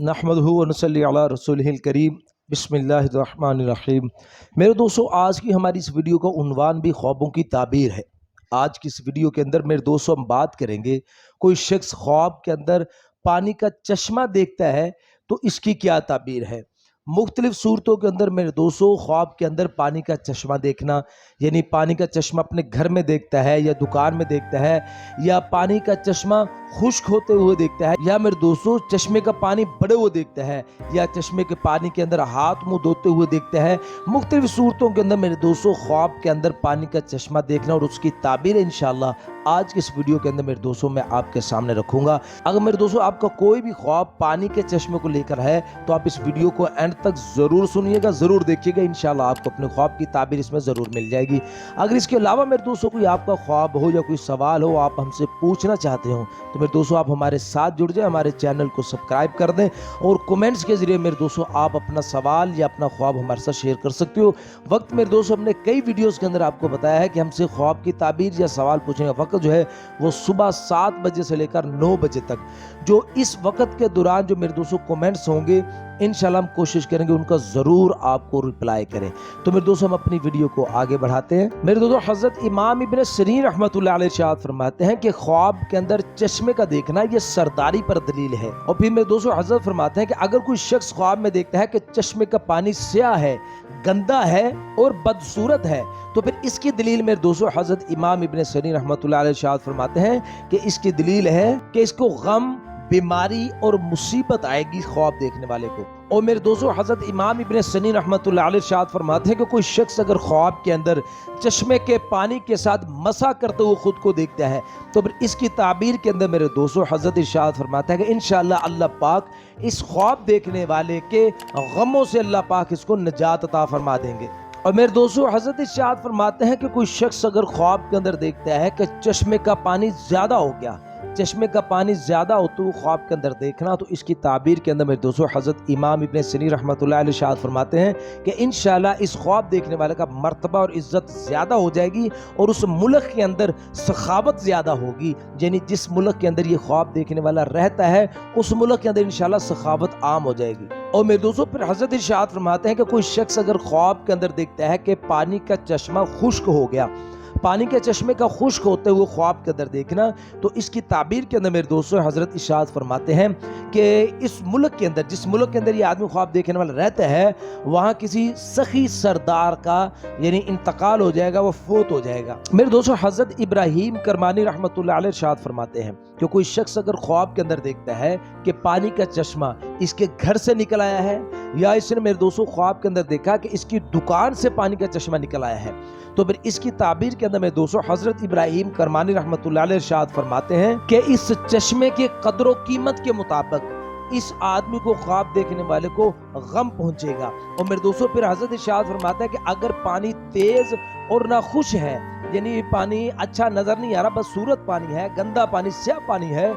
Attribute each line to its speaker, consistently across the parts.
Speaker 1: नहमदुहु व नसल्ली अला रसूलिहिल करीम बिस्मिल्लाहिर्रहमानिर्रहीम। मेरे दोस्तों, आज की हमारी इस वीडियो का उन्वान भी ख्वाबों की ताबीर है। आज की इस वीडियो के अंदर मेरे दोस्तों हम बात करेंगे, कोई शख्स ख्वाब के अंदर पानी का चश्मा देखता है तो इसकी क्या ताबीर है। मुख्तलिफ सूरतों के अंदर मेरे दोस्तों ख्वाब के अंदर पानी का चश्मा देखना, यानी पानी का चश्मा अपने घर में देखता है या दुकान में देखता है, या पानी का चश्मा खुश्क होते हुए देखता है, या मेरे दोस्तों चश्मे का पानी बड़े हुए देखता है, या चश्मे के पानी के अंदर हाथ मुंह धोते हुए देखता है। मुख्तलिफ सूरतों के अंदर मेरे दोस्तों ख्वाब के अंदर पानी का चश्मा देखना और उसकी ताबीर इंशाअल्लाह आज के इस वीडियो के अंदर मेरे दोस्तों मैं आपके सामने रखूंगा। अगर मेरे दोस्तों आपका कोई भी ख्वाब पानी के चश्मे को लेकर है तो आप इस वीडियो को एंड तक जरूर सुनिएगा, जरूर देखिएगा, इंशाल्लाह आपको अपने ख्वाब की ताबीर इसमें जरूर मिल जाएगी। अगर इसके अलावा मेरे दोस्तों कोई आपका ख्वाब हो या कोई सवाल हो आप हमसे पूछना चाहते हो तो मेरे दोस्तों आप हमारे साथ जुड़ जाए, हमारे चैनल को सब्सक्राइब कर दें और कमेंट्स के जरिए मेरे दोस्तों आप अपना सवाल या अपना ख्वाब हमारे साथ शेयर कर सकते हो। वक्त मेरे दोस्तों हमने कई वीडियोस के अंदर आपको बताया है कि हमसे ख्वाब की ताबीर या सवाल पूछने का वक्त जो है वो सुबह 7 बजे से लेकर 9 बजे तक। जो इस वक्त के दौरान जो मेरे दोस्तों कमेंट्स होंगे इंशाल्लाह हम कोशिश करेंगे उनका जरूर आपको रिप्लाई करें। तो मेरे दोस्तों हम अपनी वीडियो को आगे बढ़ाते हैं। मेरे दोस्तों हजरत इमाम इब्न सिरीन रहमतुल्लाह अलैह इरशाद फरमाते हैं कि ख्वाब के अंदर चश्मे का देखना ये सरदारी पर दलील है। और फिर मेरे दोस्तों हजरत फरमाते हैं कि अगर कोई शख्स ख्वाब में देखता है कि चश्मे का पानी स्याह है, गंदा है और बदसूरत है तो फिर इसकी दलील मेरे दोस्तों हजरत इमाम इब्न सिरीन रहमतुल्लाह अलैह इरशाद फरमाते हैं कि इसकी दलील है कि इसको गम, बीमारी और मुसीबत आएगी ख्वाब देखने वाले को। और मेरे दोस्तों हजरत इमाम इब्न सिरीन रहमतुल्लाह अलैह इरशाद फरमाते हैं कि कोई शख्स अगर ख्वाब के अंदर चश्मे के पानी के साथ मसा करते हुए खुद को देखता है तो फिर इसकी ताबीर के अंदर मेरे दोस्तों हजरत इरशाद फरमाते हैं कि इंशाअल्लाह अल्लाह पाक इस ख्वाब देखने वाले के गमों से अल्लाह पाक इसको निजात अता फरमा देंगे। और मेरे दोस्तों हजरत इरशाद फरमाते हैं कि कोई शख्स अगर ख्वाब के अंदर देखता है कि चश्मे का पानी ज्यादा हो गया, चश्मे का पानी ज्यादा हो तो ख्वाब के अंदर देखना, तो इसकी ताबीर के अंदर मेरे दोस्तों हजरत इमाम इब्न सिरीन रहमतुल्लाह अलैह इरशाद फरमाते हैं कि इंशाअल्लाह इस ख्वाब देखने वाले का मर्तबा और इज्जत ज्यादा हो जाएगी और उस मुल्क के अंदर सखावत ज्यादा होगी। यानी जिस मुल्क के अंदर ये ख्वाब देखने वाला रहता है उस मुल्क के अंदर इंशाअल्लाह सखावत आम हो जाएगी। और मेरे दोस्तों फिर हजरत इरशाद फरमाते हैं कि कोई शख्स अगर ख्वाब के अंदर देखता है कि पानी का चश्मा खुश्क हो गया, पानी के चश्मे का खुश्क होते हुए ख्वाब के अंदर देखना, तो इसकी ताबीर के अंदर मेरे दोस्तों हजरत इरशाद फरमाते हैं कि इस मुल्क के अंदर, जिस मुल्क के अंदर ये आदमी ख्वाब देखने वाला रहता है वहाँ किसी सखी सरदार का यानी इंतकाल हो जाएगा, वो फोत हो जाएगा। मेरे दोस्तों हजरत इब्राहिम करमानी रहमतुल्लाह अलैह इरशाद फरमाते हैं कि कोई शख्स अगर ख्वाब के अंदर देखता है कि पानी का चश्मा इसके घर से निकल आया है या इसने मेरे दोस्तों ख्वाब के अंदर देखा कि इसकी दुकान से पानी का चश्मा निकल आया है तो फिर इसकी ताबीर के अंदर मेरे दोस्तों हजरत इब्राहिम करमानी रहमतुल्लाह अलैह इरशाद फरमाते हैं कि इस चश्मे के कदर कीमत के मुताबिक इस आदमी को ख्वाब देखने वाले को गम पहुंचेगा। और मेरे दोस्तों फिर हजरत इरशाद फरमाता है कि अगर पानी तेज और ना खुश है, यानी पानी अच्छा नजर नहीं आ रहा, बस सूरत पानी है, गंदा पानी, स्याह पानी है,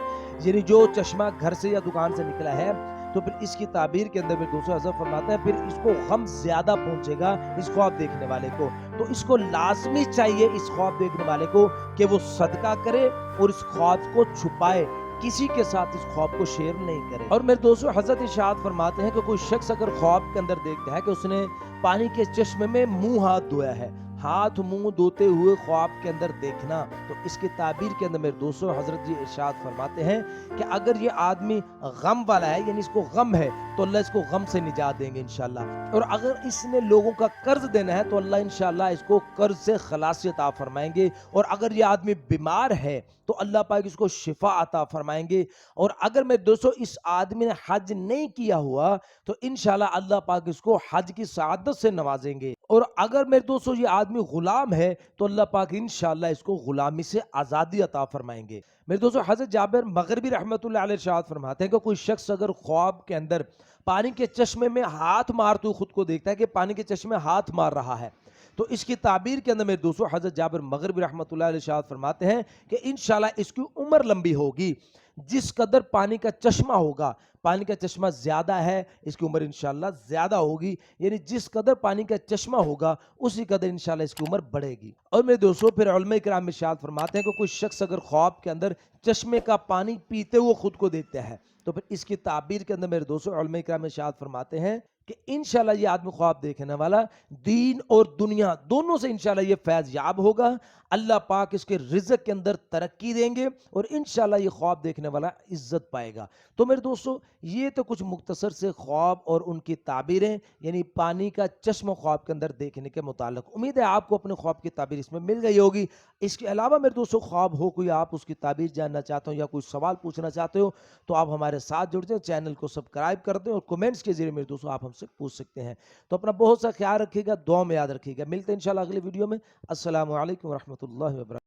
Speaker 1: यानी जो चश्मा घर से या दुकान से निकला है, तो फिर इसकी ताबीर के अंदर मेरे दोस्तों हजरत फरमाते हैं फिर इसको गम ज्यादा पहुंचेगा इस ख्वाब देखने वाले को। तो इसको लाजमी चाहिए इस ख्वाब देखने वाले को कि वो सदका करे और इस ख्वाब को छुपाए, किसी के साथ इस ख्वाब को शेयर नहीं करे। और मेरे दोस्तों हजरत इरशाद फरमाते हैं कि कोई शख्स अगर ख्वाब के अंदर देखता है कि उसने पानी के चश्मे में मुंह हाथ धोया है, हाथ मुंह धोते हुए ख्वाब के अंदर देखना, तो इसकी ताबीर के अंदर मेरे दोस्तों हजरत जी इरशाद फरमाते हैं कि अगर ये आदमी गम वाला है यानी इसको गम है तो अल्लाह इसको गम से निजात देंगे इंशाल्लाह। और अगर इसने लोगों का कर्ज देना है तो अल्लाह इंशाल्लाह इसको कर्ज से खलासी अता फरमाएंगे। और अगर ये आदमी बीमार है तो अल्लाह पाक इसको शिफा अता फरमाएंगे। और अगर मेरे दोस्तों इस आदमी ने हज नहीं किया हुआ तो इंशाल्लाह अल्लाह पाक इसको हज की सआदत से नवाजेंगे। और अगर मेरे दोस्तों ये आदमी गुलाम है तो अल्लाह पाक इंशाल्लाह इसको गुलामी से आजादी अता फरमाएंगे। मेरे दोस्तों हजरत जाबिर मगरिबी रहमतुल्लाह अलैह इरशाद फरमाते हैं कि कोई शख्स अगर ख्वाब के अंदर पानी के चश्मे में हाथ मारते हुए खुद को देखता है कि पानी के चश्मे हाथ मार रहा है तो इसकी ताबीर के अंदर मेरे दोस्तों हजरत जाबिर मगरिबी रहमतुल्लाह अलैह इरशाद फरमाते हैं कि इंशाल्लाह इसकी उम्र लंबी होगी, जिस कदर पानी का चश्मा होगा, पानी का चश्मा ज्यादा है इसकी उम्र इंशाल्लाह ज्यादा होगी, यानी जिस कदर पानी का चश्मा होगा उसी कदर इंशाल्लाह इसकी उम्र बढ़ेगी। और मेरे दोस्तों फिर उलमा किराम इरशाद फरमाते हैं कि कोई शख्स अगर ख्वाब के अंदर चश्मे का पानी पीते हुए खुद को देखता है تو پھر اس کی تعبیر کے اندر میرے دوستوں علماء کرام ارشاد فرماتے ہیں کہ انشاءاللہ یہ آدمی خواب دیکھنے والا دین اور دنیا دونوں سے انشاءاللہ یہ فیض یاب ہوگا، اللہ پاک اس کے رزق کے اندر ترقی دیں گے اور انشاءاللہ یہ خواب دیکھنے والا عزت پائے گا۔ تو میرے دوستو یہ تو کچھ مختصر سے خواب اور ان کی تعبیریں، یعنی پانی کا چشمہ خواب کے اندر دیکھنے کے متعلق۔ امید ہے آپ کو اپنے خواب کی تعبیر اس میں مل گئی ہوگی۔ اس کے علاوہ میرے دوستو خواب ہو کوئی آپ اس کی تعبیر جاننا چاہتے ہو یا کوئی سوال پوچھنا چاہتے ہو تو آپ ہمارے ساتھ جڑ جائیں، چینل کو سبسکرائب کر دیں اور کمنٹس کے ذریعے میرے دوستو آپ ہم سے پوچھ سکتے ہیں۔ تو اپنا بہت سا خیال رکھیے گا، دعا میں یاد رکھیے گا۔ ملتے ہیں انشاءاللہ اگلی ویڈیو میں۔ السلام علیکم ورحمۃ اللہ وبرکاتہ۔